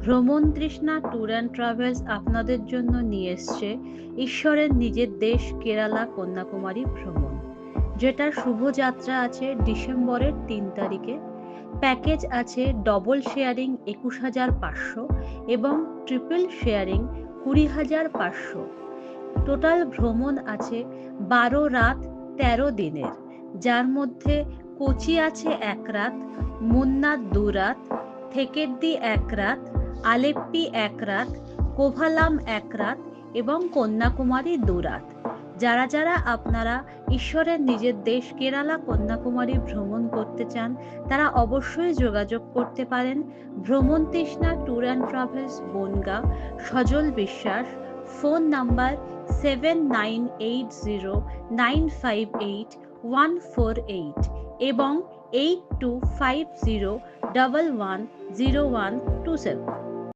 ভ্রমণ তৃষ্ণা tour and travels আপনাদের জন্য নিয়ে এসছে ঈশ্বরের নিজের দেশ কেরালা কন্যাকুমারী ভ্রমণ, যেটার শুভযাত্রা আছে ডিসেম্বরের ৩ তারিখে। প্যাকেজ আছে ডবল শেয়ারিং ২১,৫০০ এবং ট্রিপল শেয়ারিং ২০,৫০০। টোটাল ভ্রমণ আছে ১২ রাত ১৩ দিনের, যার মধ্যে কোচি আছে ১ রাত, মুন্নার ২ রাত, থেকেড্ডি ১ রাত, আলেপ্পি ১ রাত, কোভালাম ১ রাত এবং কন্যাকুমারী ২ রাত। যারা যারা আপনারা ঈশ্বরের নিজের দেশ কেরালা কন্যাকুমারী ভ্রমণ করতে চান, তারা অবশ্যই যোগাযোগ করতে পারেন ভ্রমণ তৃষ্ণা ট্যুর অ্যান্ড ট্রাভেলস বনগাঁ, সজল বিশ্বাস। ফোন নাম্বার 7980958148 এবং 8250110127।